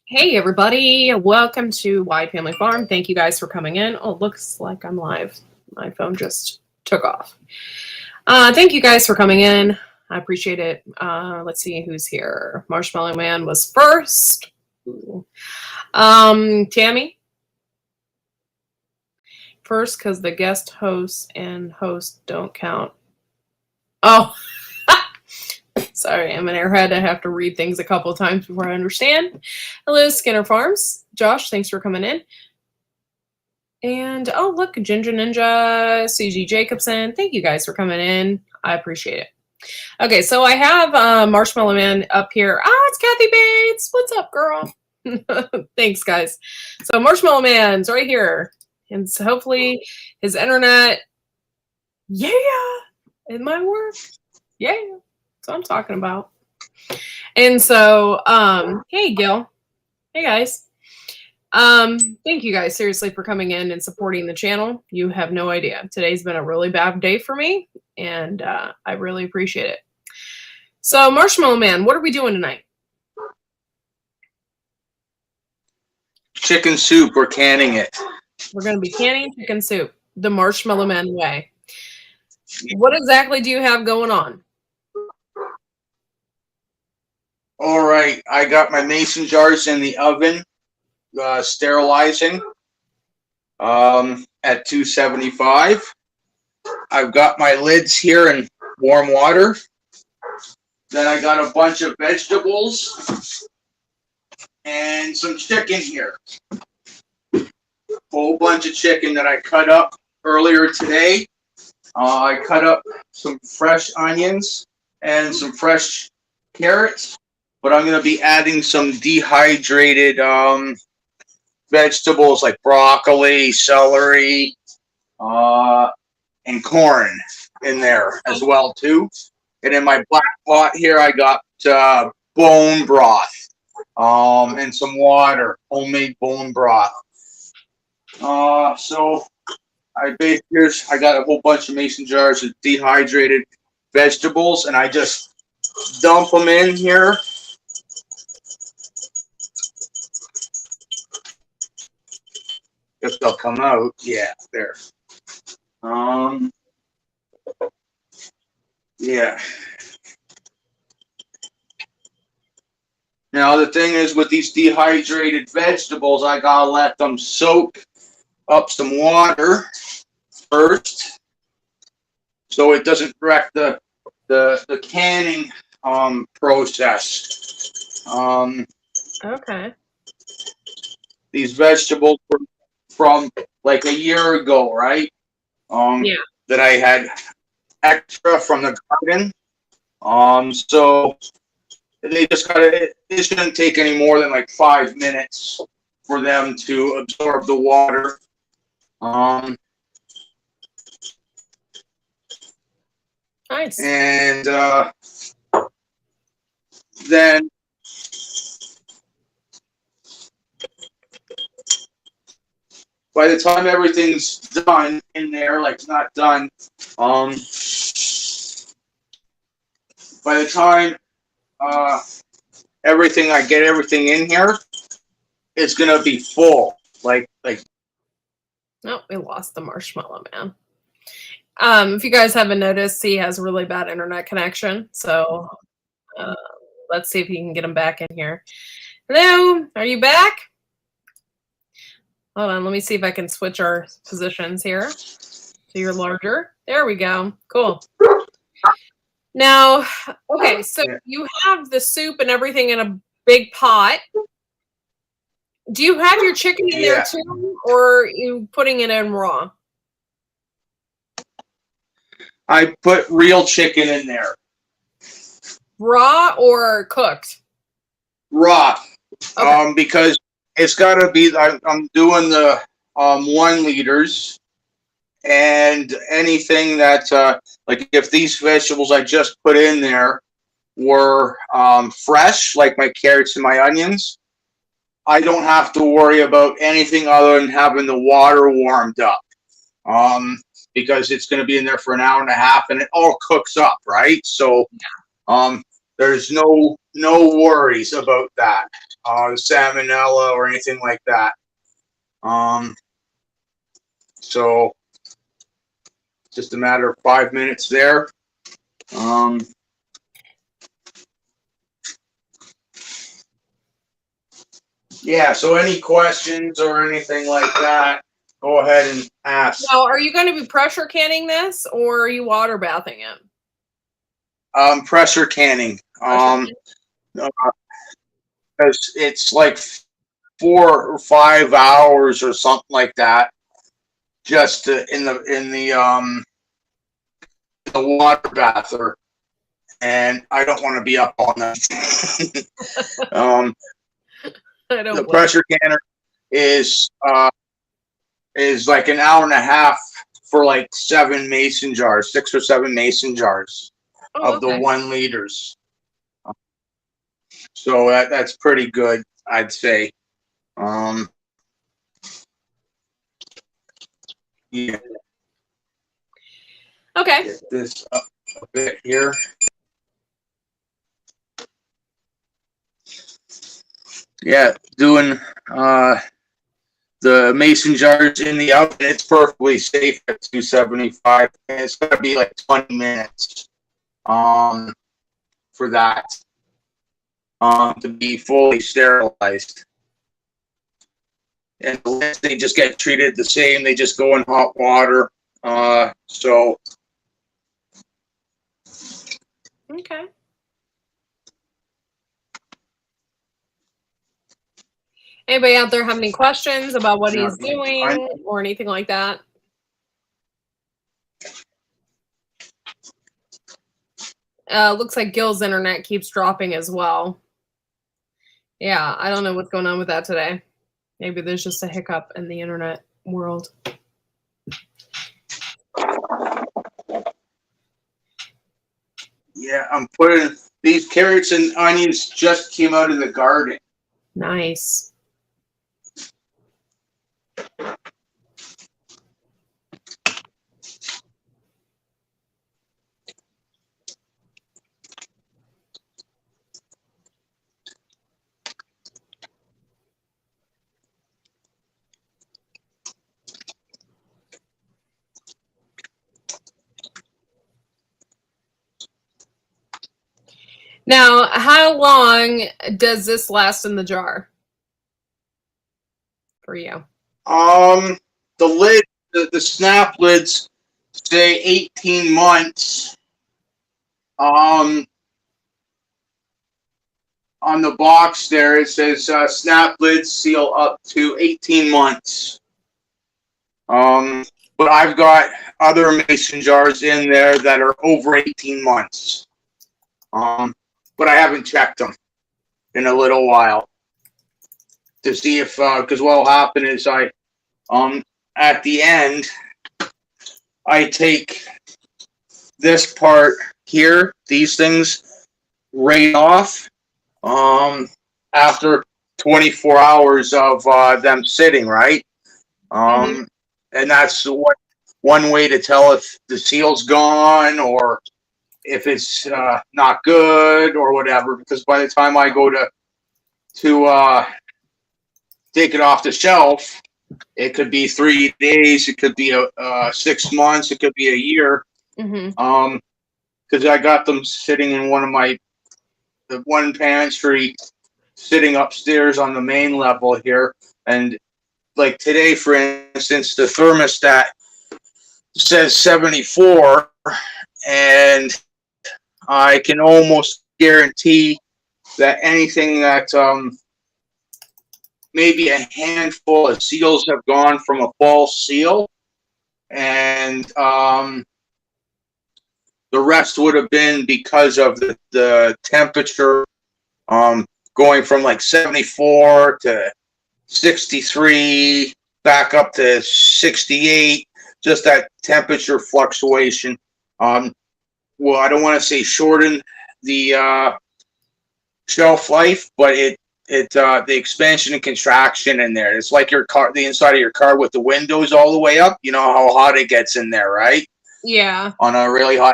Hey everybody, welcome to Wide Family Farm. Thank you guys for coming in. Oh, looks like I'm live. My phone just took off. Thank you guys for coming in. I appreciate it. Let's see who's here. Marshmallow Man was first. Tammy? First, because the guest hosts and host don't count. Oh, sorry, I'm an airhead. I have to read things a couple of times before I understand. Hello, Skinner Farms. Josh, thanks for coming in. And, oh, look, Ginger Ninja, CG Jacobson. Thank you guys for coming in. I appreciate it. Okay, so I have Marshmallow Man up here. Oh, it's Kathy Bates. What's up, girl? Thanks, guys. So Marshmallow Man's right here. And so hopefully his internet, yeah, it might work. Yeah, that's what I'm talking about. And so, hey, Gil. Hey, guys. Thank you guys seriously for coming in and supporting the channel. You have no idea. Today's been a really bad day for me, and I really appreciate it. So, Marshmallow Man, what are we doing tonight? Chicken soup. We're canning it. We're going to be canning chicken soup the Marshmallow Man way. What exactly do you have going on? All right. I got my mason jars in the oven, sterilizing at 275. I've got my lids here in warm water. Then I got a bunch of vegetables and some chicken here. Whole bunch of chicken that I cut up earlier today. I cut up some fresh onions and some fresh carrots, but I'm going to be adding some dehydrated vegetables like broccoli, celery, and corn in there as well too. And in my black pot here, I got bone broth and some water, homemade bone broth. So I got a whole bunch of mason jars of dehydrated vegetables, and I just dump them in here. If they'll come out, yeah, there. Yeah. Now the thing is, with these dehydrated vegetables, I gotta let them soak up some water first, so it doesn't wreck the canning process. Okay. These vegetables were from like a year ago, right? Yeah. That I had extra from the garden. So they just it shouldn't take any more than like 5 minutes for them to absorb the water. Nice. And then by the time everything's done in there, like it's not done, by the time I get everything in here, it's gonna be full. Like. Oh, we lost the Marshmallow Man. If you guys haven't noticed, he has a really bad internet connection. So let's see if you can get him back in here. Hello, are you back? Hold on, let me see if I can switch our positions here. So you're larger. There we go. Cool. Now, okay, so you have the soup and everything in a big pot. Do you have your chicken in there too, or are you putting it in raw? I put real chicken in there. Raw or cooked? Raw. Okay. Because it's got to be, I'm doing the 1 liters, and anything that, like if these vegetables I just put in there were fresh, like my carrots and my onions, I don't have to worry about anything other than having the water warmed up. Because it's going to be in there for an hour and a half, and it all cooks up, right? So, there's no worries about that, salmonella or anything like that. So just a matter of 5 minutes there. Yeah. So any questions or anything like that, go ahead and ask. Now, are you going to be pressure canning this, or are you water bathing it? Pressure canning. Because it's like 4 or 5 hours or something like that, just in the water bather, and I don't want to be up all night. The pressure canner is like an hour and a half for like 7 mason jars, 6 or 7 mason jars of the 1 liters. So that's pretty good, I'd say. Yeah. Okay. Get this up a bit here. Yeah, doing the mason jars in the oven. It's perfectly safe at 275. And it's gonna be like 20 minutes for that to be fully sterilized. And the lids, they just get treated the same. They just go in hot water. So okay. Anybody out there have any questions about what he's doing or anything like that? Looks like Gil's internet keeps dropping as well. Yeah, I don't know what's going on with that today. Maybe there's just a hiccup in the internet world. Yeah, I'm putting these carrots and onions just came out of the garden. Nice. Now, how long does this last in the jar for you? The lid, the snap lids say 18 months. On the box there, it says snap lids seal up to 18 months. But I've got other mason jars in there that are over 18 months. But I haven't checked them in a little while to see if, because what'll happen is at the end, I take this part here, these things, right off, after 24 hours of them sitting, right? And that's one way to tell if the seal's gone or if it's not good or whatever, because by the time I go to take it off the shelf, it could be 3 days, it could be 6 months, it could be a year. Because I got them sitting in the one pantry sitting upstairs on the main level here, and like today, for instance, the thermostat says 74, and I can almost guarantee that anything that maybe a handful of seals have gone from a false seal, and the rest would have been because of the temperature going from like 74 to 63 back up to 68, just that temperature fluctuation. Well, I don't want to say shorten the shelf life, but the expansion and contraction in there. It's like your car, the inside of your car with the windows all the way up. You know how hot it gets in there, right? Yeah. On a really hot.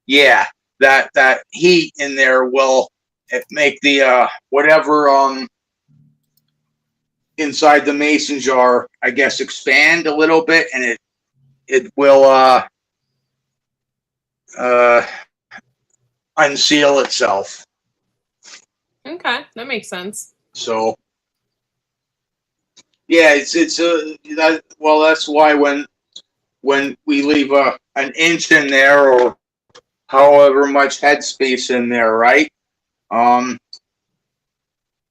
Yeah, that heat in there will make the whatever inside the mason jar, I guess, expand a little bit, and it will unseal itself. Okay, that makes sense. So yeah, that's why when we leave an inch in there or however much headspace in there, right?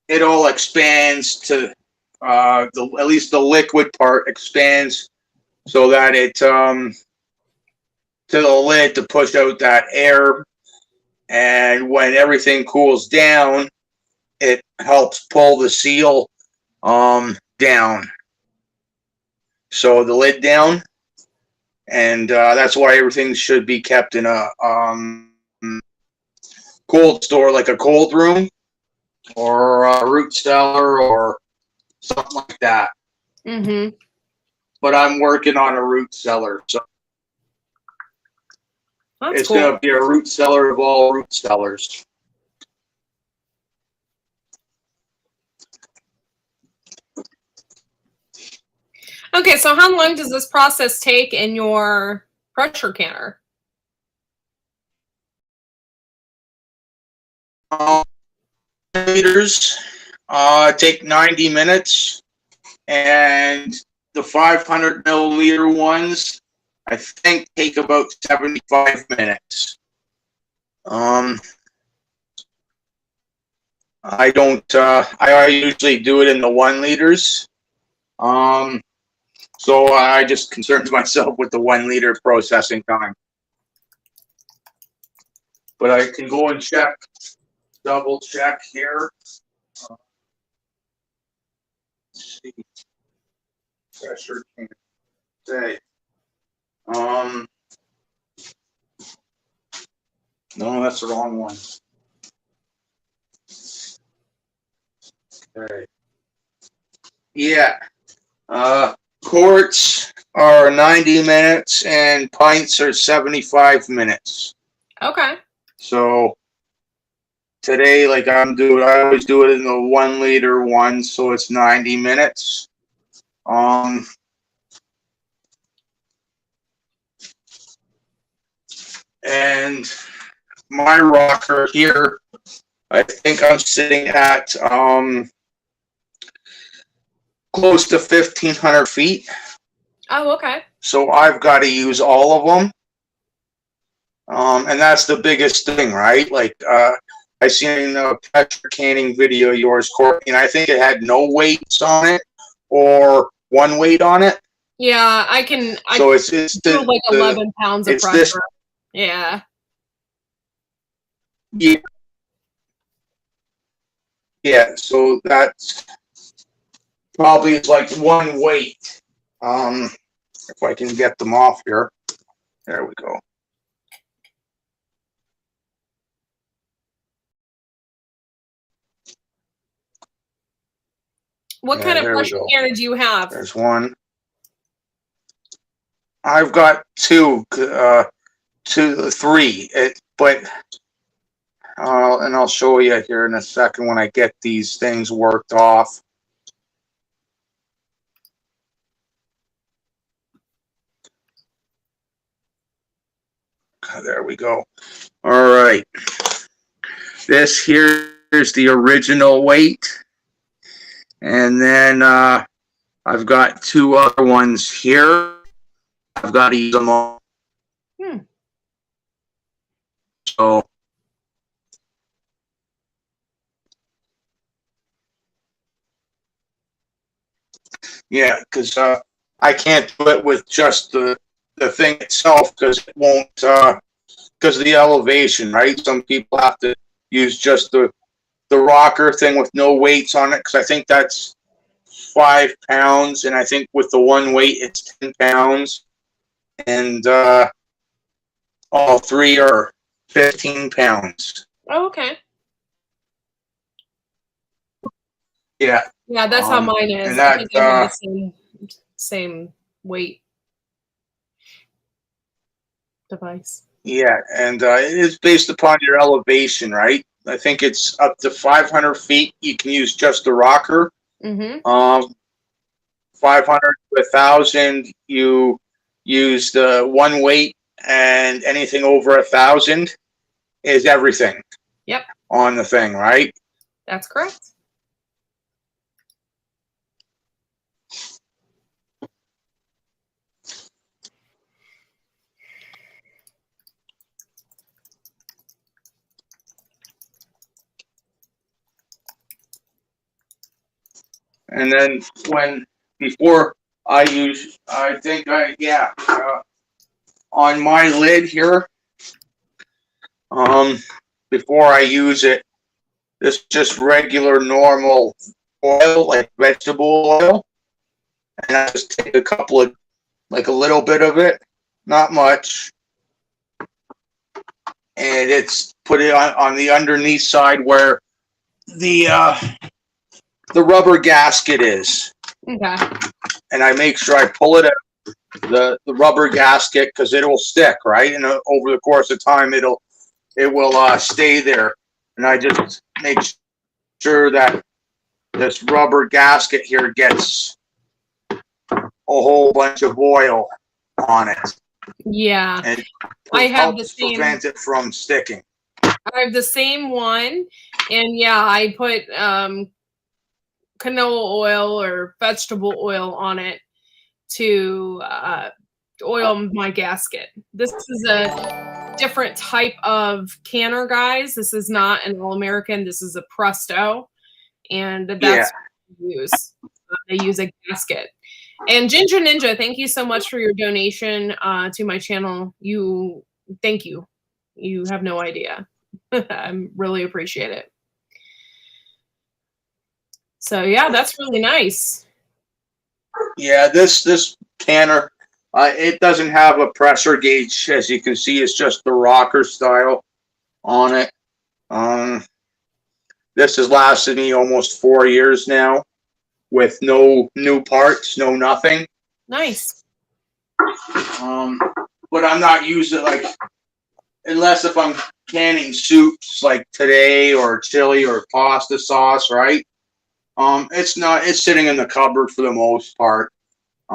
It all expands to at least the liquid part expands so that it to the lid to push out that air, and when everything cools down, it helps pull the seal down. So the lid down, and that's why everything should be kept in a cold store, like a cold room or a root cellar or something like that. Mm-hmm. But I'm working on a root cellar, so That's it's cool. going to be a root cellar of all root cellars. Okay, so how long does this process take in your pressure canner? Liters take 90 minutes, and the 500 milliliter ones, I think, take about 75 minutes. I don't. I usually do it in the 1 liters. So I just concerned myself with the 1 liter processing time. But I can go and check, double check here. Let's see. Pressure can't say. No, that's the wrong one. Okay. Yeah. Quarts are 90 minutes and pints are 75 minutes. Okay. So today, like I always do it in the 1 liter one, so it's 90 minutes. And my rocker here, I think I'm sitting at close to 1,500 feet. Oh, okay. So I've got to use all of them. And that's the biggest thing, right? Like, I seen a pressure canning video of yours, Courtney, and I think it had no weights on it or 1 weight on it. Yeah, I So it's do like 11 pounds of pressure. Yeah. Yeah. Yeah, so that's probably it's like 1 weight. If I can get them off here. There we go. What kind of pressure canner do you have? There's one. I've got 2, 3, but and I'll show you here in a second when I get these things worked off. There we go. All right. This here is the original weight. And then I've got 2 other ones here. I've got to use them all. Hmm. So yeah, because I can't do it with just the thing itself because it won't because of the elevation, right? Some people have to use just the rocker thing with no weights on it because I think that's 5 pounds, and I think with the one weight it's 10 pounds, and all three are 15 pounds. Oh, okay. Yeah. Yeah, that's how mine is. And I that think I have the same weight device. yeah, and it is based upon your elevation, right? I think it's up to 500 feet. You can use just the rocker. Mm-hmm. 500 to 1,000, you use the one weight, and anything over 1,000 is everything. Yep. On the thing, right? That's correct. And then before I use, on my lid here, before I use it, this just regular normal oil, like vegetable oil, and I just take a couple of, like a little bit of it, not much, and it's put it on the underneath side where the rubber gasket is. Okay. And I make sure I pull it out, the rubber gasket, because it will stick, right? And over the course of time, it will stay there. And I just make sure that this rubber gasket here gets a whole bunch of oil on it. Yeah. And I have the same. Prevent it from sticking. I have the same one, and yeah, I put canola oil or vegetable oil on it to oil my gasket. This is a different type of canner, guys. This is not an All-American. This is a Presto, and that's what they use. They use a gasket. And Ginger Ninja, thank you so much for your donation to my channel. Thank you. You have no idea. I really appreciate it. So yeah, that's really nice. Yeah, this canner, it doesn't have a pressure gauge, as you can see. It's just the rocker style on it. This has lasted me almost 4 years now, with no new parts, no nothing. Nice. But I'm not using it unless if I'm canning soups like today, or chili or pasta sauce, right? It's sitting in the cupboard for the most part.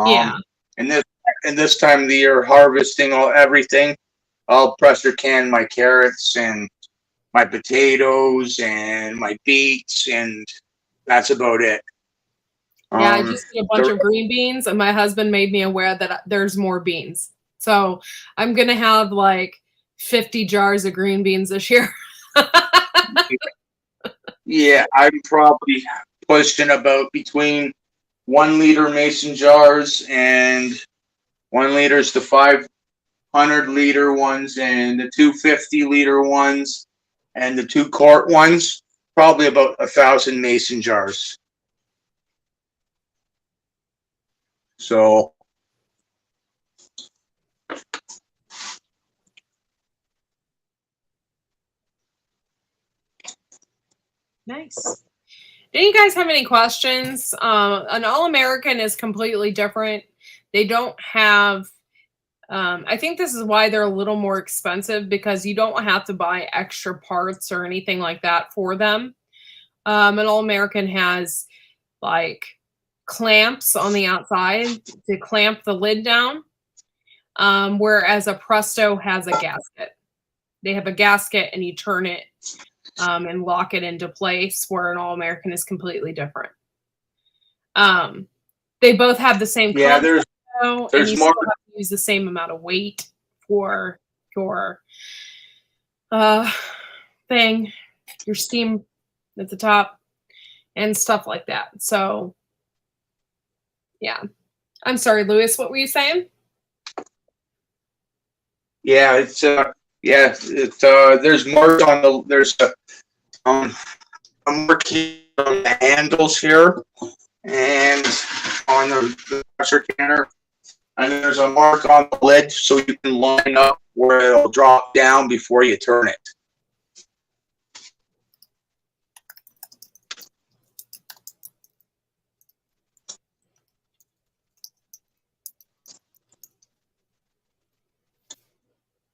Yeah. And this time of the year, harvesting everything, I'll pressure can my carrots and my potatoes and my beets, and that's about it. Yeah, I just did a bunch of green beans, and my husband made me aware that there's more beans. So I'm gonna have like 50 jars of green beans this year. Yeah, I'm probably pushing about between 1 liter mason jars and 1 liters to 500-liter ones, and the 250-liter ones, and the 2-quart ones. Probably about 1,000 mason jars. So Nice. Do you guys have any questions? An All-American is completely different. They don't have, I think this is why they're a little more expensive, because you don't have to buy extra parts or anything like that for them. An All-American has like clamps on the outside to clamp the lid down, whereas a Presto has a gasket. They have a gasket, and you turn it and lock it into place, where an All-American is completely different. They both have the same yeah, concept, there's more. use the same amount of weight for your uh, thing, your steam at the top, and stuff like that. So, yeah. I'm sorry, Lewis. What were you saying? Yeah, there's marks on a mark here on the handles here, and on the pressure canner, and there's a mark on the lid so you can line up where it'll drop down before you turn it.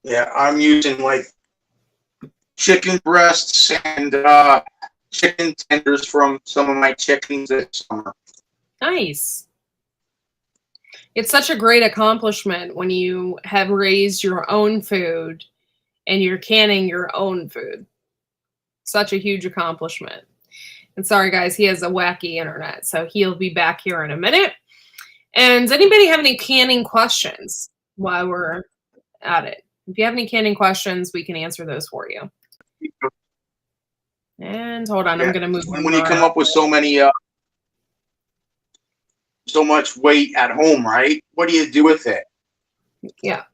Yeah, I'm using like chicken breasts and chicken tenders from some of my chickens this summer. Nice. It's such a great accomplishment when you have raised your own food and you're canning your own food. Such a huge accomplishment. And sorry, guys, he has a wacky internet, so he'll be back here in a minute. And does anybody have any canning questions while we're at it? If you have any canning questions, we can answer those for you. And hold on, I'm going to move. When you come up with so much weight at home, right? What do you do with it? Yeah.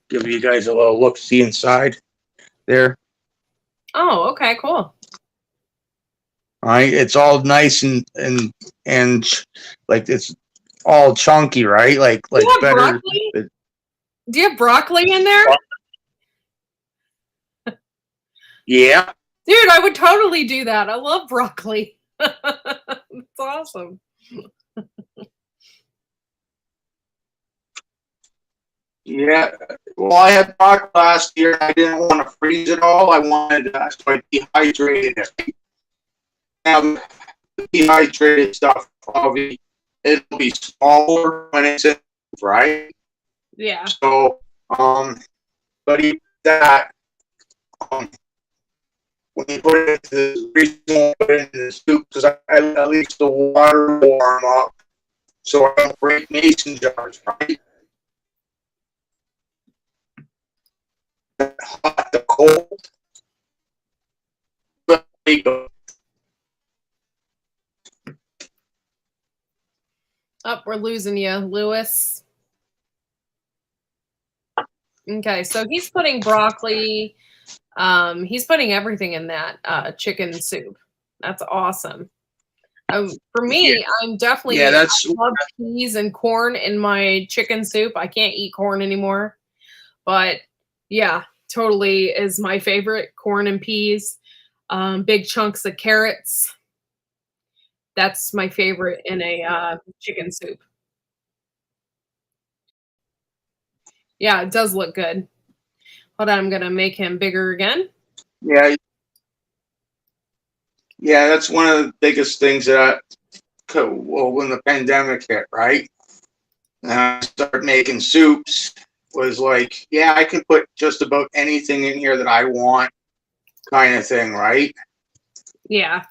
Give you guys a little look, see inside there. Oh, okay, cool. All right, it's all nice and like it's all chunky, right? Like better. Broccoli? Do you have broccoli in there? Yeah. Dude, I would totally do that. I love broccoli. It's awesome. Yeah. Well, I had broccoli last year. I didn't want to freeze it all. I wanted so I dehydrated it. Now, the dehydrated stuff, probably it'll be smaller when it's in, right? Yeah. So, but even that, when you put it into the soup, because I at least the water warm up, so I don't break mason jars, right? Hot to cold. But there you go. Oh, we're losing you, Lewis. Okay, so he's putting broccoli. He's putting everything in that chicken soup. That's awesome. For me, I'm definitely I love peas and corn in my chicken soup. I can't eat corn anymore, but yeah, totally is my favorite. Corn and peas, big chunks of carrots. That's my favorite in a chicken soup. Yeah, it does look good. Hold on, I'm gonna make him bigger again. Yeah. Yeah, that's one of the biggest things that when the pandemic hit, right? And I started making soups, was like, yeah, I can put just about anything in here that I want, kind of thing, right? Yeah.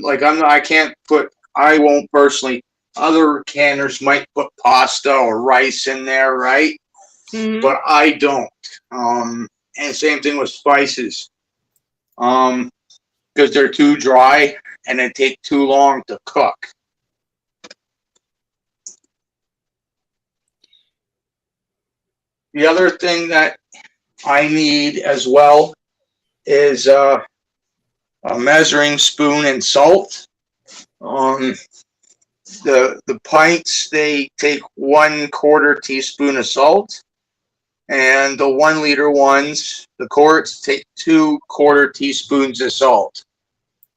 Like I won't personally, other canners might put pasta or rice in there, right? Mm-hmm. But I don't. And same thing with spices. Because they're too dry and they take too long to cook. The other thing that I need as well is a measuring spoon and salt. The pints, they take 1/4 teaspoon of salt, and the 1 liter ones, the quarts, take 2/4 teaspoons of salt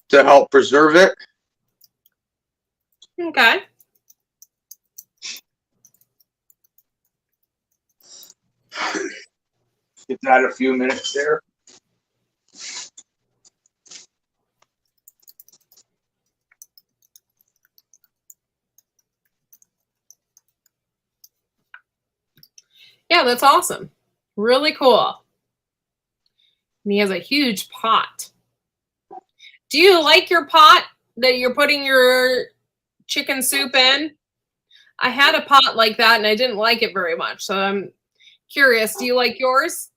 to help preserve it. Okay. Give that a few minutes there. Yeah, that's awesome. Really cool. And he has a huge pot. Do you like your pot that you're putting your chicken soup in? I had a pot like that and I didn't like it very much. So I'm curious. Do you like yours?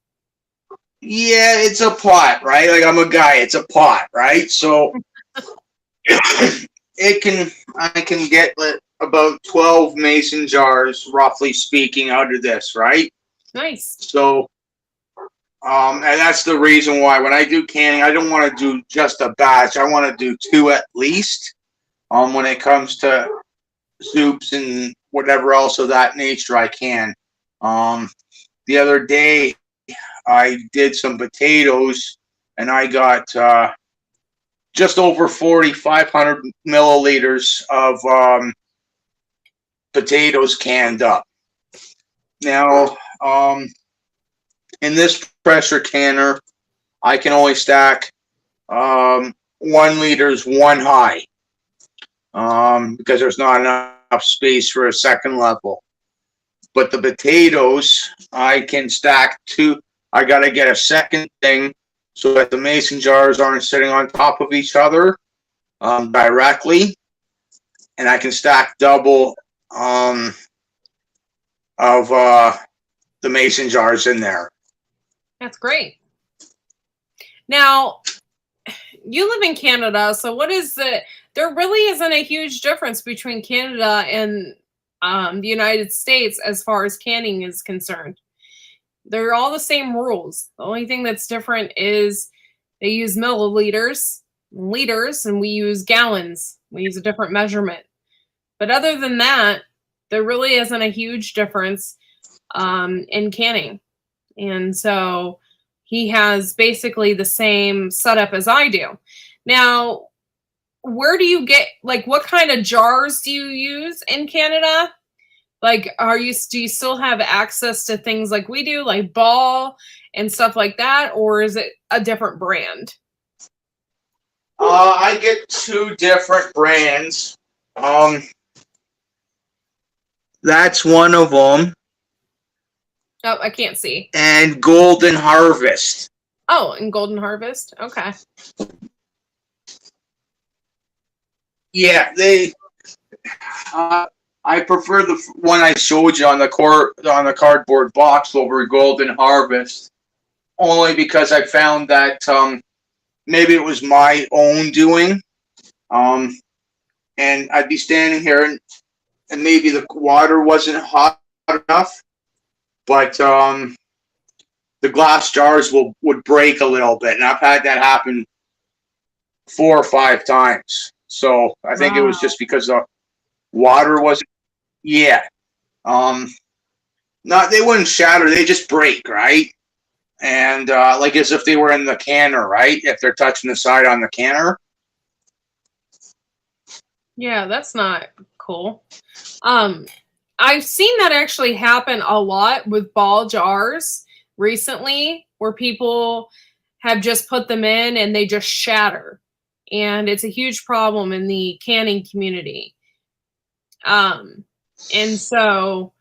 Yeah, it's a pot, right? Like I'm a guy, it's a pot, right? So I can get about 12 mason jars, roughly speaking, out of this, right? Nice. So, and that's the reason why when I do canning, I don't want to do just a batch. I want to do 2 at least. When it comes to soups and whatever else of that nature, I can. The other day, I did some potatoes, and I got just over 4,500 milliliters of potatoes canned up. Now, in this pressure canner, I can only stack 1 liters one high because there's not enough space for a second level. But the potatoes, I can stack 2. I got to get a second thing so that the mason jars aren't sitting on top of each other directly. And I can stack double of the mason jars in there. That's great. Now, you live in Canada, so what is there really isn't a huge difference between Canada and the United States as far as canning is concerned. They're all the same rules. The only thing that's different is they use milliliters, liters, and we use gallons. We use a different measurement. But other than that, there really isn't a huge difference in canning. And so he has basically the same setup as I do. Now, where do you get, like, what kind of jars do you use in Canada? Like, do you still have access to things like we do, like Ball and stuff like that, or is it a different brand? I get 2 different brands. That's one of them. Oh, I can't see. And Golden Harvest. Oh, and Golden Harvest. Okay. Yeah, I prefer the one I showed you on the cardboard box over Golden Harvest, only because I found that maybe it was my own doing, and I'd be standing here and maybe the water wasn't hot enough, but the glass jars would break a little bit, and I've had that happen 4 or 5 times. So I think it was just because the water wasn't. Yeah. Not they wouldn't shatter, they just break, right? And like as if they were in the canner, right? If they're touching the side on the canner. Yeah, that's not cool. I've seen that actually happen a lot with Ball jars recently, where people have just put them in and they just shatter. And it's a huge problem in the canning community. And so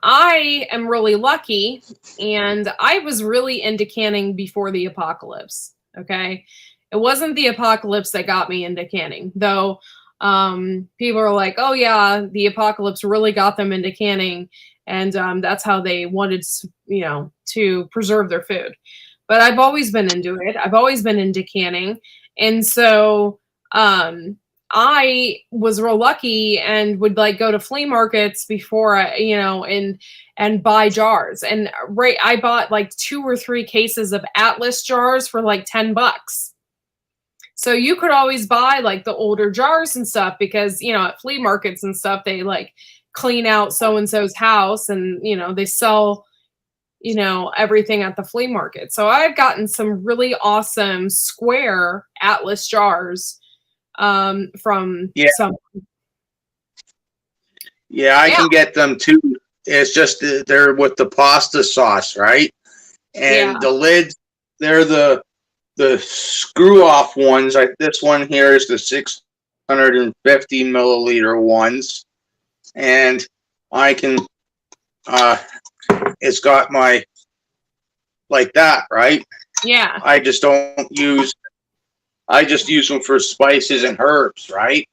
I am really lucky, and I was really into canning before the apocalypse. Okay. It wasn't the apocalypse that got me into canning, though. People are like, oh yeah, the apocalypse really got them into canning, and that's how they wanted, to preserve their food. But I've always been into it. I've always been into canning. And so I was real lucky and would like go to flea markets before and buy jars. And I bought like 2 or 3 cases of Atlas jars for like $10. So you could always buy like the older jars and stuff because, at flea markets and stuff, they like clean out so-and-so's house and, they sell everything at the flea market. So I've gotten some really awesome square Atlas jars from some. Yeah, I can get them too. It's just they're with the pasta sauce, right? And the lids, they're the screw off ones. Like this one here is the 650 milliliter ones, and I can it's got my like that, right? Yeah. I just don't use. I just use them for spices and herbs, right?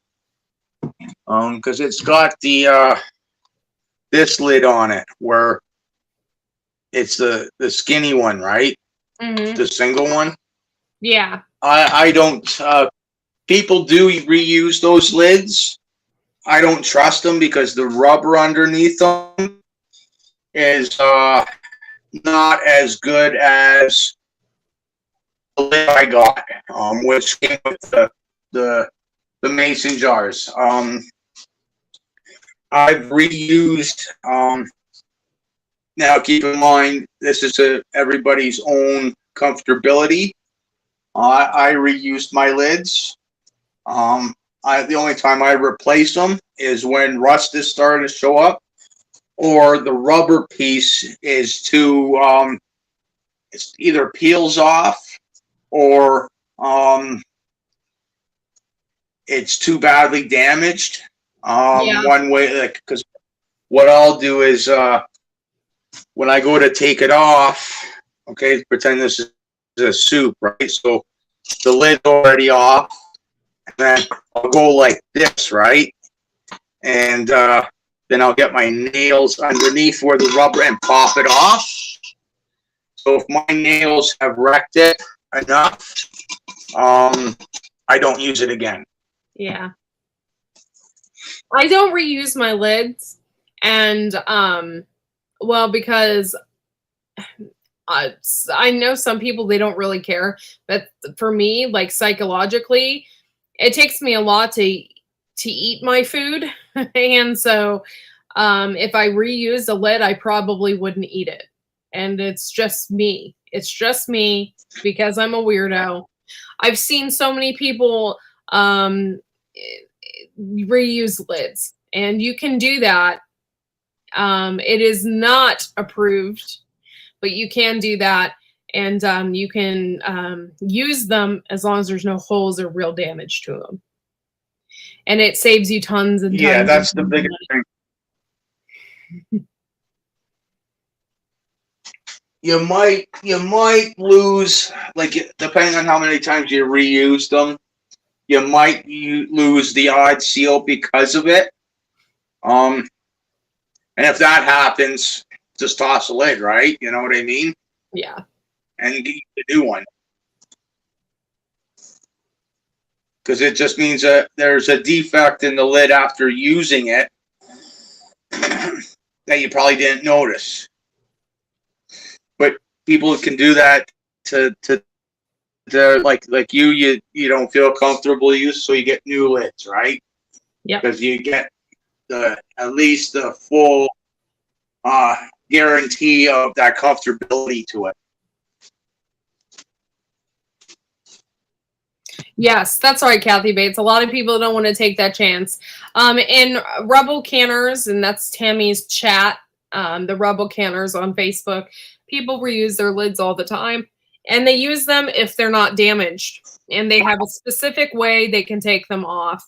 Because it's got the this lid on it where it's the skinny one, right? Mm-hmm. The single one. Yeah. I don't. People do reuse those lids. I don't trust them because the rubber underneath them is not as good as the lid I got, which came with the mason jars. I've reused. Now, keep in mind, this is everybody's own comfortability. I reused my lids. The only time I replace them is when rust is starting to show up, or the rubber piece is too. It's either peels off, or it's too badly damaged. Yeah. One way, like, because what I'll do is when I go to take it off, okay, pretend this is a soup, right? So the lid's already off, and then I'll go like this, right? And then I'll get my nails underneath where the rubber and pop it off. So if my nails have wrecked it enough, I don't use it again. Yeah. I don't reuse my lids, and well, because I know some people, they don't really care, but for me, like psychologically, it takes me a lot to eat my food, and so if I reuse a lid, I probably wouldn't eat it, and it's just me. It's just me because I'm a weirdo. I've seen so many people reuse lids, and you can do that. It is not approved, but you can do that, and you can use them as long as there's no holes or real damage to them, and it saves you tons and tons. Yeah, that's the biggest thing. You might lose, like, depending on how many times you reuse them, you might lose the odd seal because of it. And if that happens, just toss the lid, right? You know what I mean? Yeah. And get the new one. Because it just means that there's a defect in the lid after using it that you probably didn't notice. But people can do that to like you don't feel comfortable using, so you get new lids, right? Yeah. Because you get at least the full guarantee of that comfortability to it. Yes, that's right, Kathy Bates. A lot of people don't want to take that chance. In Rebel Canners, and that's Tammy's chat, the Rebel Canners on Facebook, people reuse their lids all the time, and they use them if they're not damaged, and they have a specific way they can take them off,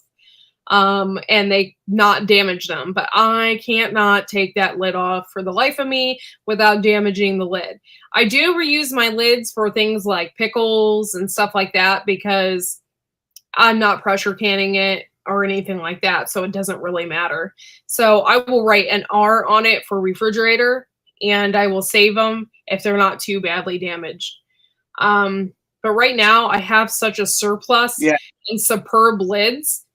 and they not damage them. But I can't not take that lid off for the life of me without damaging the lid. I do reuse my lids for things like pickles and stuff like that because I'm not pressure canning it or anything like that, so it doesn't really matter. So I will write an R on it for refrigerator, and I will save them if they're not too badly damaged. But right now I have such a surplus in superb lids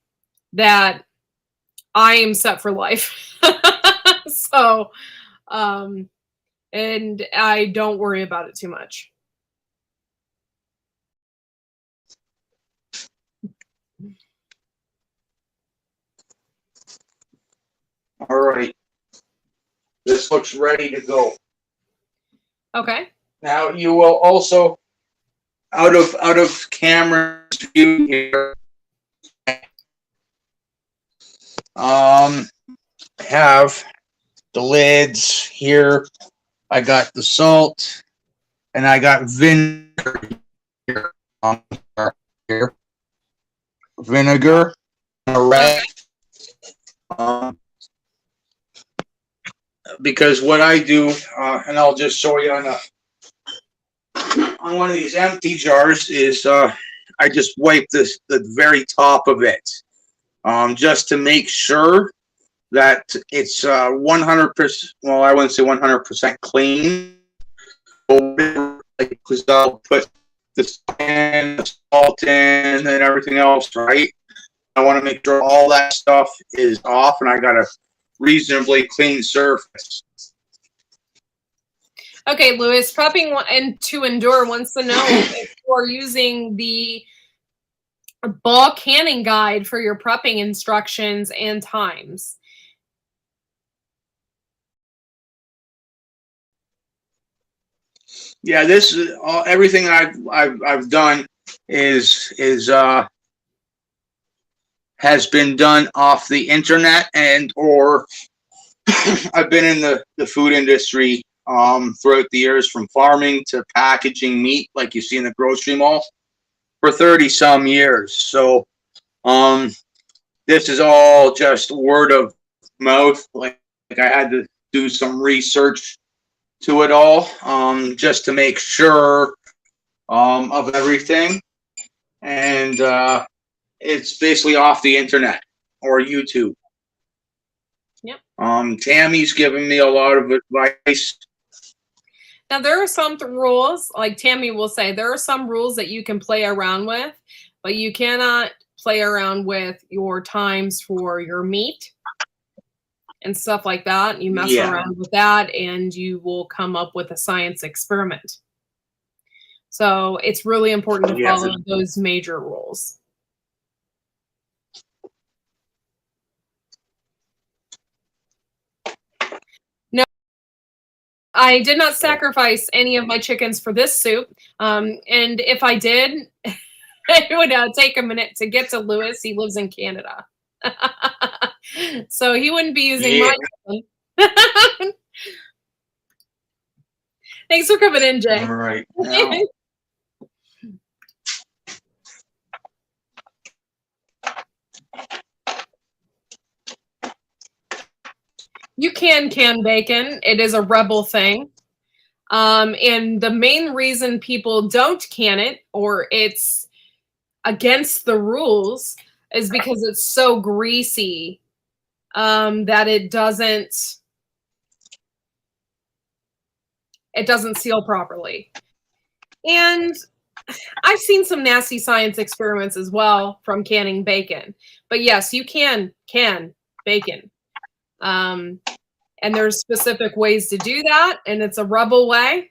that I am set for life. So, and I don't worry about it too much. All right. This looks ready to go. Okay. Now you will also, out of camera view here, have the lids here. I got the salt, and I got vinegar here. Here. Vinegar, red. Because what I do, and I'll just show you on on one of these empty jars is I just wipe the very top of it, just to make sure that it's 100%. Well, I wouldn't say 100% clean, because I'll put the salt in, and everything else, right? I want to make sure all that stuff is off, and I got a reasonably clean surface. Okay, Lewis, prepping and to endure wants to know if you are using the ball canning guide for your prepping instructions and times. Yeah, this is everything I've done is has been done off the internet, and or I've been in the food industry throughout the years, from farming to packaging meat, like you see in the grocery mall, for 30 some years. So this is all just word of mouth. Like I had to do some research to it all, just to make sure of everything. And it's basically off the internet or YouTube. Yep. Tammy's given me a lot of advice. Now, there are some rules, like Tammy will say, there are some rules that you can play around with, but you cannot play around with your times for your meat and stuff like that. You mess around with that, and you will come up with a science experiment. So it's really important to follow those major rules. No, I did not sacrifice any of my chickens for this soup. And if I did, it would take a minute to get to Lewis. He lives in Canada. So he wouldn't be using my chicken. Thanks for coming in, Jay. All right. You can bacon. It is a rebel thing. And the main reason people don't can it, or it's against the rules, is because it's so greasy that it doesn't seal properly. And I've seen some nasty science experiments as well from canning bacon. But yes, you can bacon. And there's specific ways to do that, and it's a rebel way.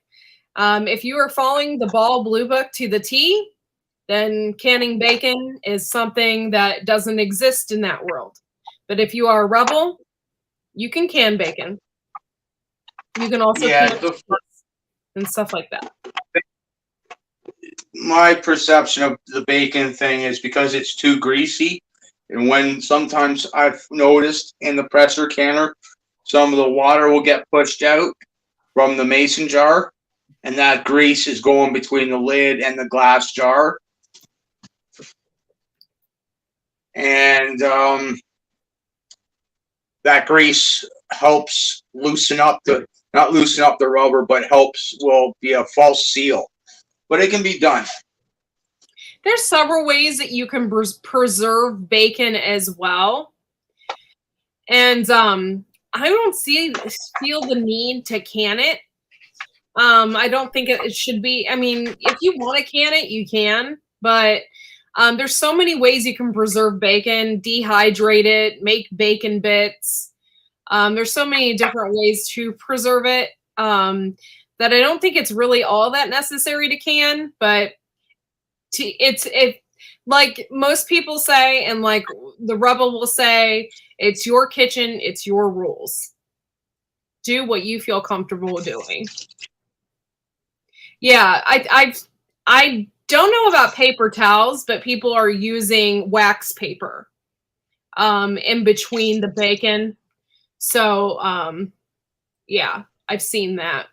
If you are following the Ball Blue Book to the T, then canning bacon is something that doesn't exist in that world. But if you are a rebel, you can can bacon. You can also can and stuff like that. My perception of the bacon thing is because it's too greasy, and when sometimes I've noticed in the presser canner, some of the water will get pushed out from the mason jar, and that grease is going between the lid and the glass jar. And that grease helps not loosen up the rubber, but will be a false seal. But it can be done. There's several ways that you can preserve bacon as well. And I don't feel the need to can it. I don't think it should be. I mean, if you want to can it, you can. But there's so many ways you can preserve bacon, dehydrate it, make bacon bits. There's so many different ways to preserve it that I don't think it's really all that necessary to can. But it's like most people say, and like the Rebel will say, it's your kitchen, it's your rules. Do what you feel comfortable doing. Yeah, I don't know about paper towels, but people are using wax paper in between the bacon. So yeah, I've seen that.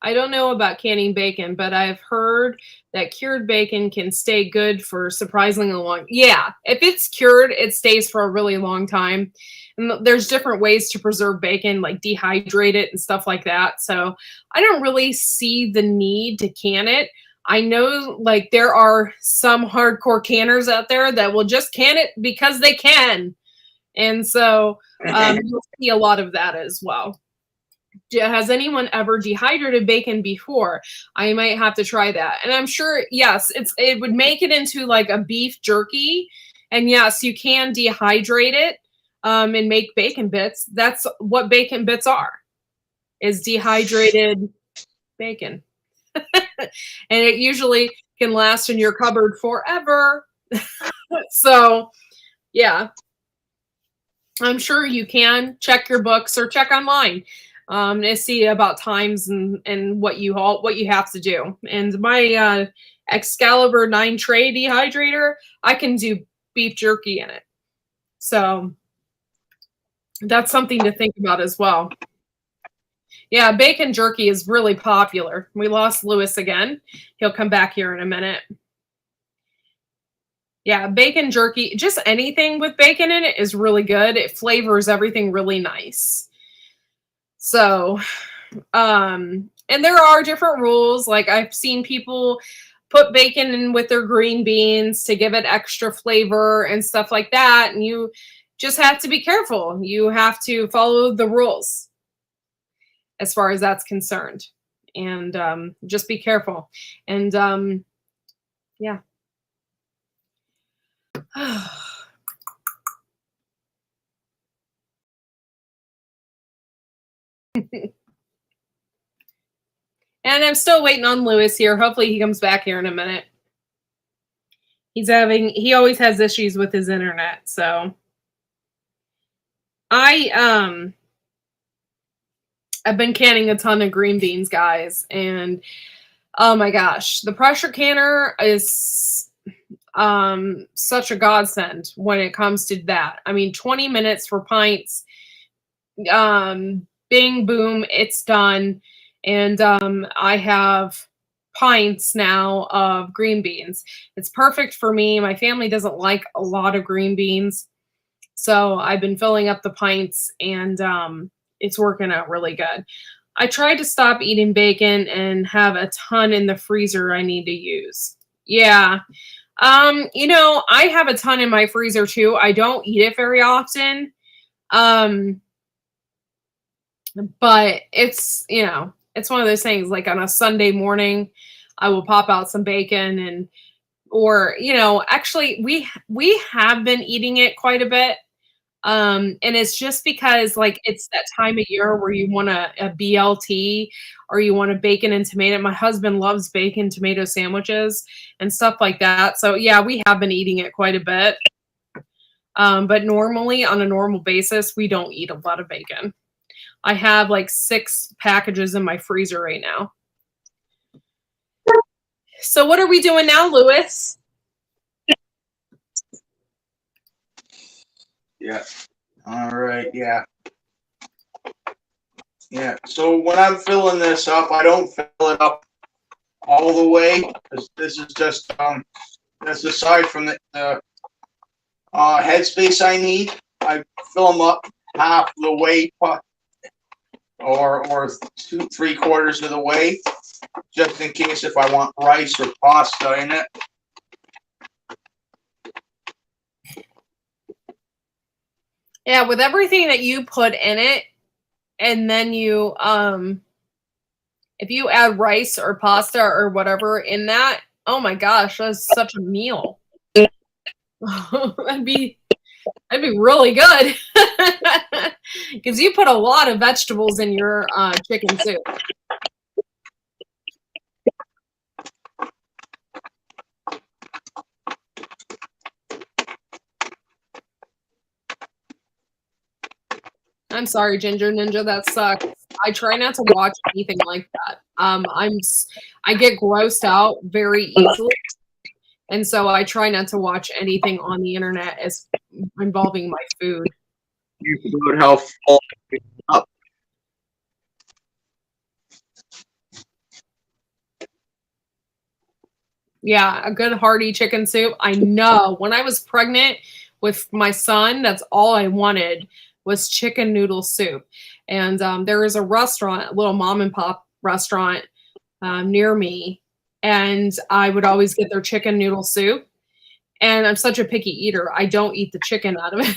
I don't know about canning bacon, but I've heard that cured bacon can stay good for surprisingly long. Yeah, if it's cured, it stays for a really long time. And there's different ways to preserve bacon, like dehydrate it and stuff like that. So I don't really see the need to can it. I know like there are some hardcore canners out there that will just can it because they can. And so you'll see a lot of that as well. Has anyone ever dehydrated bacon before? I might have to try that. And I'm sure, yes, it would make it into like a beef jerky. And yes, you can dehydrate it and make bacon bits. That's what bacon bits are, is dehydrated bacon. And it usually can last in your cupboard forever. So, yeah, I'm sure you can check your books or check online to see about times and what you have to do. And my Excalibur 9 tray dehydrator, I can do beef jerky in it. So that's something to think about as well. Yeah, bacon jerky is really popular. We lost Lewis again. He'll come back here in a minute. Yeah, bacon jerky, just anything with bacon in it is really good. It flavors everything really nice. So, and there are different rules. Like I've seen people put bacon in with their green beans to give it extra flavor and stuff like that. And you just have to be careful. You have to follow the rules as far as that's concerned. And just be careful. And yeah. And I'm still waiting on Lewis here. Hopefully he comes back here in a minute. He always has issues with his internet, so I've been canning a ton of green beans, guys, and oh my gosh, the pressure canner is such a godsend when it comes to that. I mean, 20 minutes for pints, bing boom, it's done. And I have pints now of green beans. It's perfect for me. My family doesn't like a lot of green beans, so I've been filling up the pints, and it's working out really good. I tried to stop eating bacon and have a ton in the freezer I need to use. Yeah. I have a ton in my freezer too. I don't eat it very often. But it's one of those things, like on a Sunday morning, I will pop out some bacon or actually we have been eating it quite a bit. And it's just because like it's that time of year where you want a BLT or you want a bacon and tomato. My husband loves bacon tomato sandwiches and stuff like that. So yeah, we have been eating it quite a bit. But normally on a normal basis, we don't eat a lot of bacon. I have like 6 packages in my freezer right now. So what are we doing now, Lewis? Yeah. All right. Yeah. Yeah. So when I'm filling this up, I don't fill it up all the way, because this is just that's aside from the headspace I need. I fill them up half the way, or 3/4 of the way, just in case if I want rice or pasta in it. Yeah, with everything that you put in it, and then you if you add rice or pasta or whatever in that, oh my gosh, that's such a meal. that'd be really good. Because you put a lot of vegetables in your chicken soup. I'm sorry, Ginger Ninja, that sucks. I try not to watch anything like that. I get grossed out very easily, and so I try not to watch anything on the internet as involving my food. About how full up. Yeah, a good hearty chicken soup. I know. When I was pregnant with my son, that's all I wanted was chicken noodle soup. And there is a restaurant, a little mom and pop restaurant near me, and I would always get their chicken noodle soup. And I'm such a picky eater. I don't eat the chicken out of it.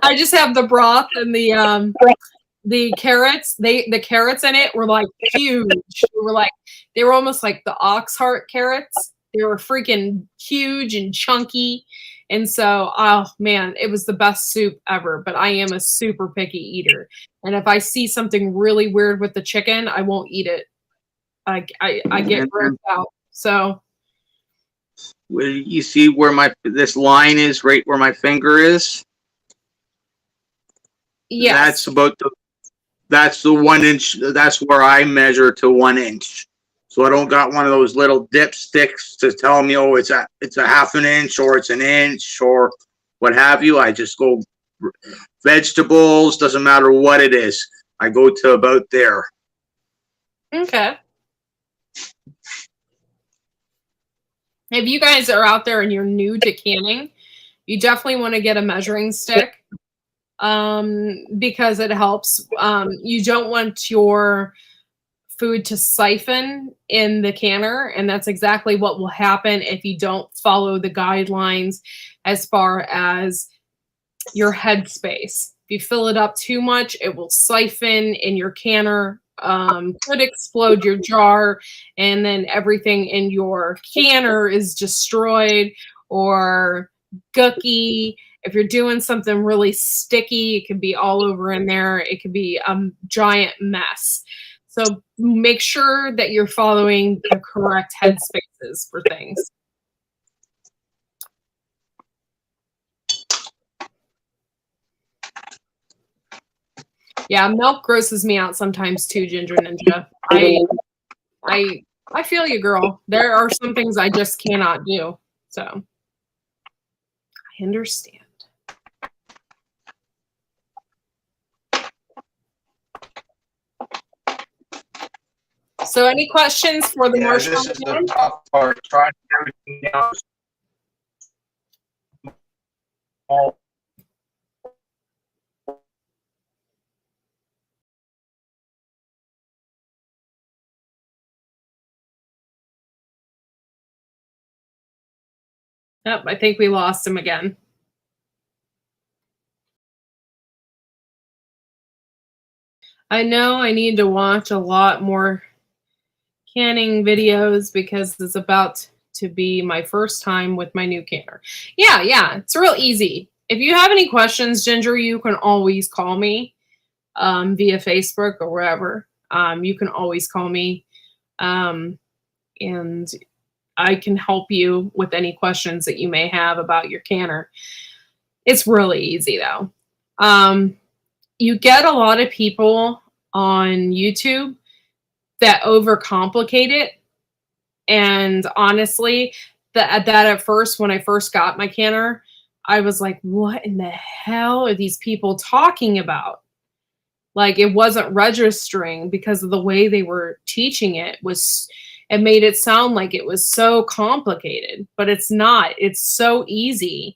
I just have the broth and the carrots. The carrots in it were like huge. They were almost like the ox heart carrots. They were freaking huge and chunky. And so, oh man, it was the best soup ever. But I am a super picky eater. And if I see something really weird with the chicken, I won't eat it. I get grossed out. So you see where this line is, right where my finger is? yes. That's the 1 inch. That's where I measure to 1 inch. So I don't got one of those little dipsticks to tell me, oh, it's a half an inch or it's an inch or what have you. I just go vegetables, doesn't matter what it is. I go to about there. Okay. If you guys are out there and you're new to canning, you definitely want to get a measuring stick because it helps. You don't want your food to siphon in the canner, and that's exactly what will happen if you don't follow the guidelines as far as your headspace. If you fill it up too much, it will siphon in your canner, could explode your jar, and then everything in your canner is destroyed or gooky. If you're doing something really sticky, it could be all over in there. It could be a giant mess. So make sure that you're following the correct headspaces for things. Yeah, milk grosses me out sometimes too, Ginger Ninja. I feel you, girl. There are some things I just cannot do. So I understand. So any questions for the Marshmallow This is Man? the tough part, trying to get everything down. Yep, I think we lost him again. I know I need to watch a lot more canning videos because it's about to be my first time with my new canner. Yeah, it's real easy. If you have any questions, Ginger, you can always call me via Facebook or wherever. You can always call me, and I can help you with any questions that you may have about your canner. It's really easy though. You get a lot of people on YouTube that overcomplicate it. And honestly, that at first, when I first got my canner, I was like, what in the hell are these people talking about? Like, it wasn't registering because of the way they were teaching it. It made it sound like it was so complicated, but it's not. It's so easy.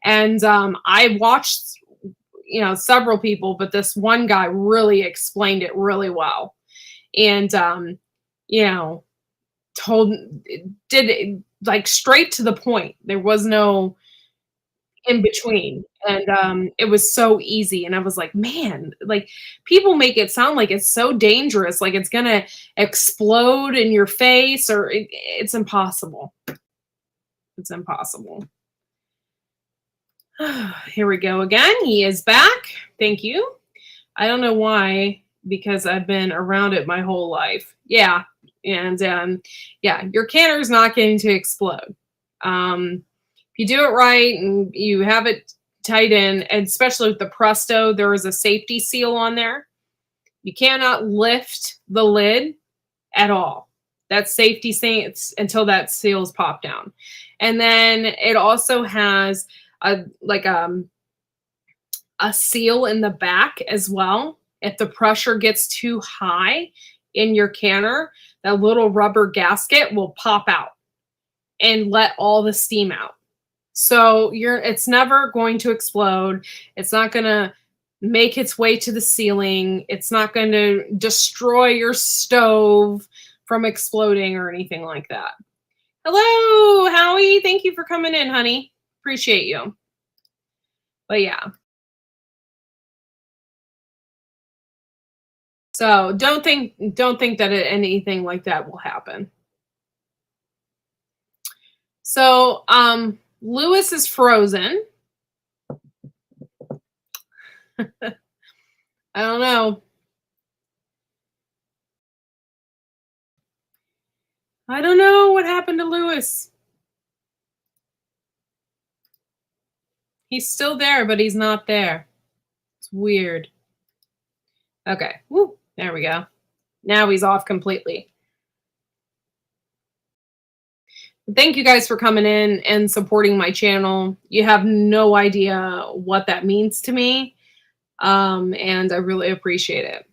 And I watched, several people, but this one guy really explained it really well. And, did it like straight to the point. There was no in between. And it was so easy. And I was like, man, like people make it sound like it's so dangerous, like it's gonna explode in your face, or it's impossible. It's impossible. Here we go again. He is back. Thank you. I don't know why, because I've been around it my whole life. Yeah. And your canner is not going to explode. If you do it right and you have it tight in, and especially with the Presto, there is a safety seal on there. You cannot lift the lid at all. That's safety stance until that seal is popped down. And then it also has a seal in the back as well. If the pressure gets too high in your canner, that little rubber gasket will pop out and let all the steam out. So it's never going to explode. It's not going to make its way to the ceiling. It's not going to destroy your stove from exploding or anything like that. Hello, Howie. Thank you for coming in, honey. Appreciate you. But yeah. So don't think that anything like that will happen. So Lewis is frozen. I don't know. I don't know what happened to Lewis. He's still there, but he's not there. It's weird. Okay. Woo. There we go. Now he's off completely. Thank you guys for coming in and supporting my channel. You have no idea what that means to me. And I really appreciate it.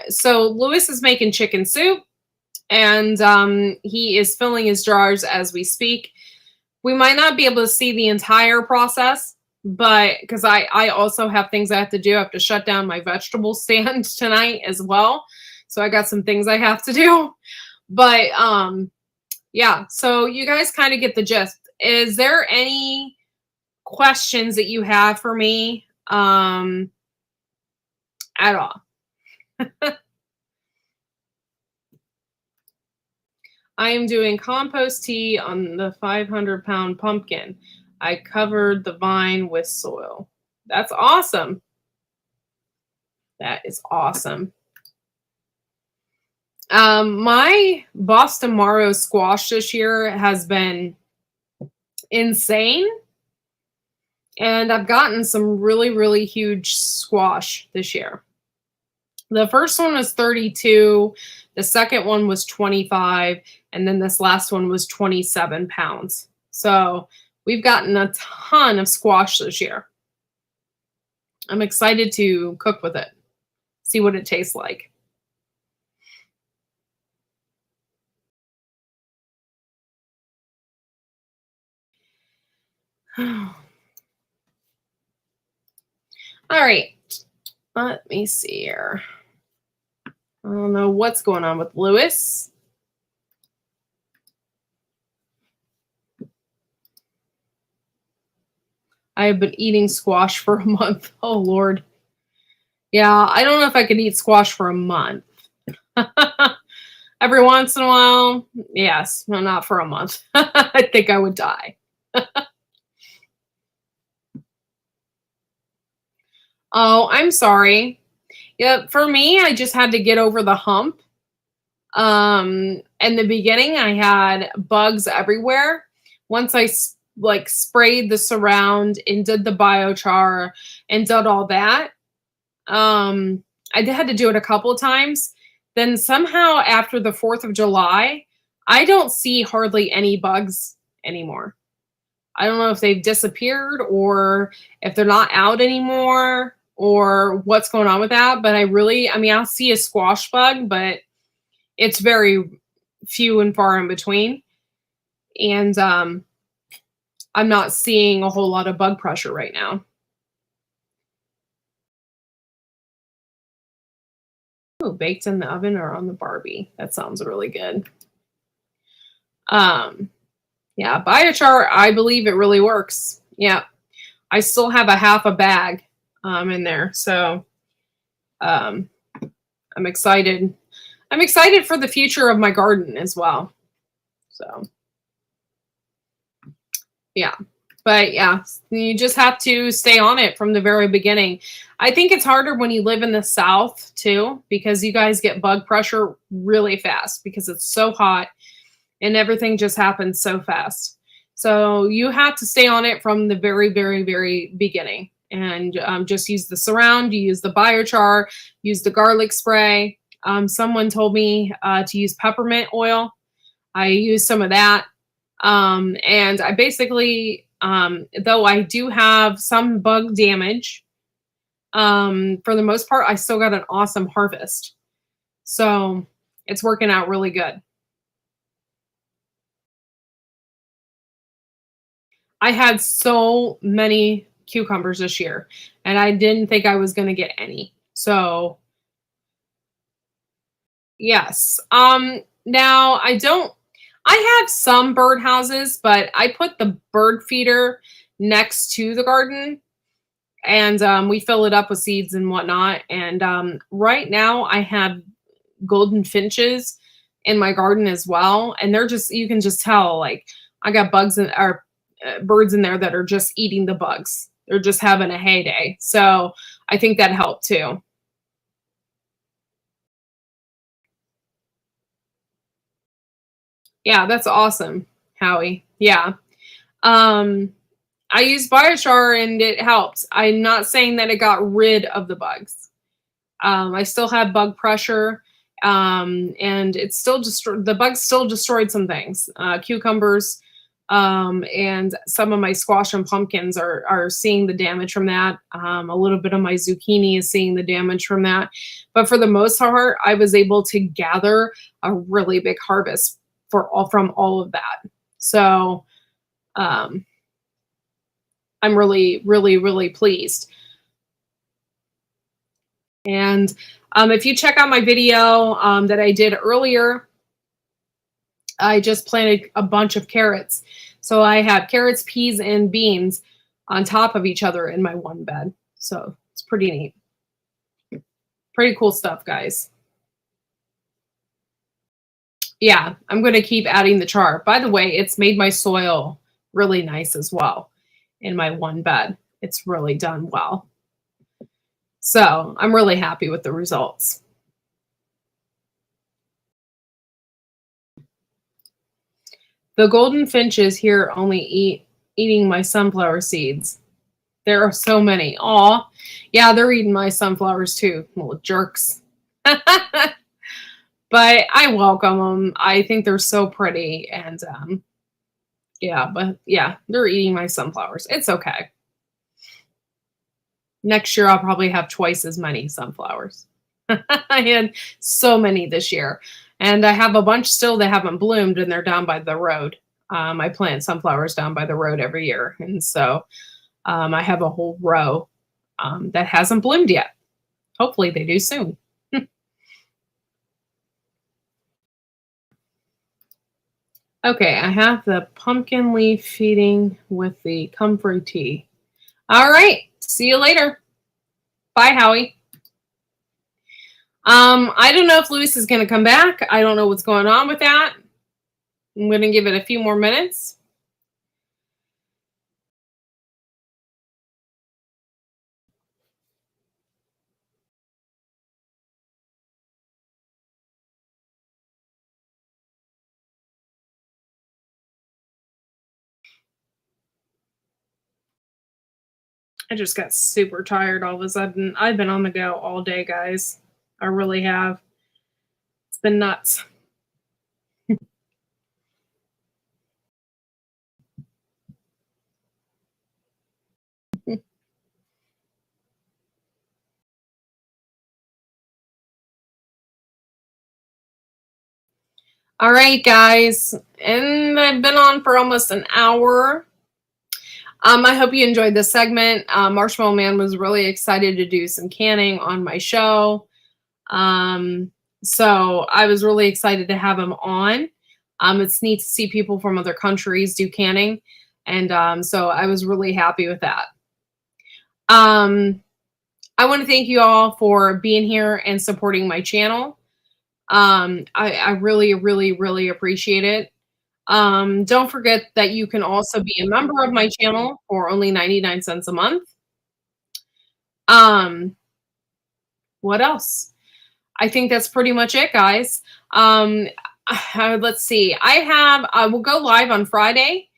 So Lewis is making chicken soup, and he is filling his jars as we speak. We might not be able to see the entire process, but because I also have things I have to do. I have to shut down my vegetable stand tonight as well. So I got some things I have to do. But yeah, so you guys kind of get the gist. Is there any questions that you have for me at all? I am doing compost tea on the 500-pound pumpkin. I covered the vine with soil. That's awesome. That is awesome. My Boston Marrow squash this year has been insane. And I've gotten some really, really huge squash this year. The first one was 32. The second one was 25. And then this last one was 27 pounds. So we've gotten a ton of squash this year. I'm excited to cook with it. See what it tastes like. All right. Let me see here. I don't know what's going on with Lewis. I have been eating squash for a month. Oh, Lord. Yeah, I don't know if I could eat squash for a month. Every once in a while, yes. No, not for a month. I think I would die. Oh, I'm sorry. Yeah, for me, I just had to get over the hump. In the beginning, I had bugs everywhere. Once I sprayed the surround and did the biochar and did all that, I had to do it a couple of times. Then somehow after the 4th of July, I don't see hardly any bugs anymore. I don't know if they've disappeared or if they're not out anymore or what's going on with that. But I'll see a squash bug, but it's very few and far in between. And I'm not seeing a whole lot of bug pressure right now. Oh, baked in the oven or on the Barbie. That sounds really good. Yeah, biochar, I believe it really works. Yeah. I still have a half a bag in there. So I'm excited. I'm excited for the future of my garden as well. So yeah. But yeah, you just have to stay on it from the very beginning. I think it's harder when you live in the South too, because you guys get bug pressure really fast because it's so hot and everything just happens so fast. So you have to stay on it from the very, very, very beginning and just use the surround, you use the biochar, use the garlic spray. Someone told me to use peppermint oil. I use some of that. And I basically, though I do have some bug damage, for the most part, I still got an awesome harvest. So it's working out really good. I had so many cucumbers this year, and I didn't think I was going to get any. So Yes. Now I have some bird houses, but I put the bird feeder next to the garden, and we fill it up with seeds and whatnot. And right now I have golden finches in my garden as well, and they're just, you can just tell, like, I got bugs in, or birds in there that are just eating the bugs. They're just having a heyday. So I think that helped too. Yeah, that's awesome, Howie. Yeah. Um, I used biochar and it helped. I'm not saying that it got rid of the bugs. I still had bug pressure, and it's still the bugs still destroyed some things. Cucumbers, and some of my squash and pumpkins are seeing the damage from that. A little bit of my zucchini is seeing the damage from that, but for the most part, I was able to gather a really big harvest from all of that. So um, I'm really, really, really pleased. And if you check out my video that I did earlier, I just planted a bunch of carrots. So I have carrots, peas, and beans on top of each other in my one bed. So it's pretty neat. Pretty cool stuff, guys. Yeah, I'm going to keep adding the char. By the way, it's made my soil really nice as well in my one bed. It's really done well. So I'm really happy with the results. The golden finches here only eating my sunflower seeds. There are so many. Aw, yeah, they're eating my sunflowers too, little jerks. But I welcome them. I think they're so pretty, and yeah, but yeah, they're eating my sunflowers. It's okay. Next year, I'll probably have twice as many sunflowers. I had so many this year, and I have a bunch still that haven't bloomed, and they're down by the road. I plant sunflowers down by the road every year, and so I have a whole row that hasn't bloomed yet. Hopefully, they do soon. Okay, I have the pumpkin leaf feeding with the comfrey tea. All right, see you later. Bye, Howie. I don't know if Lewis is going to come back. I don't know what's going on with that. I'm going to give it a few more minutes. I just got super tired all of a sudden. I've been on the go all day, guys. I really have. It's been nuts. All right, guys. And I've been on for almost an hour. I hope you enjoyed this segment. Marshmallow Man was really excited to do some canning on my show. So I was really excited to have him on. It's neat to see people from other countries do canning. And so I was really happy with that. I want to thank you all for being here and supporting my channel. I really, really, really appreciate it. Don't forget that you can also be a member of my channel for only 99 cents a month. What else? I think that's pretty much it, guys. Let's see. I will go live on Friday.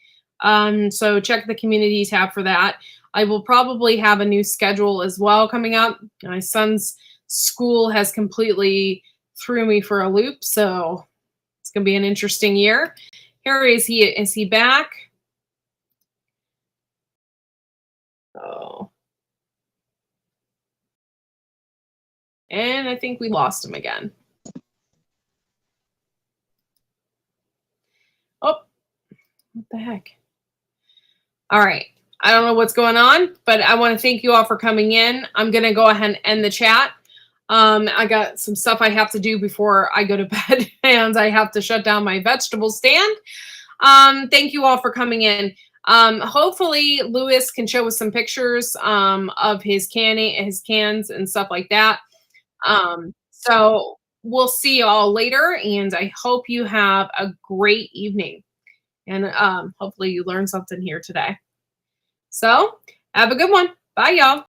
So check the community tab for that. I will probably have a new schedule as well coming up. My son's school has completely threw me for a loop, so it's gonna be an interesting year. Here is he back? Oh. And I think we lost him again. Oh, what the heck? All right. I don't know what's going on, but I want to thank you all for coming in. I'm going to go ahead and end the chat. I got some stuff I have to do before I go to bed, and I have to shut down my vegetable stand. Thank you all for coming in. Hopefully Lewis can show us some pictures of his cans and stuff like that. So we'll see you all later, and I hope you have a great evening. And hopefully you learned something here today. So have a good one. Bye, y'all.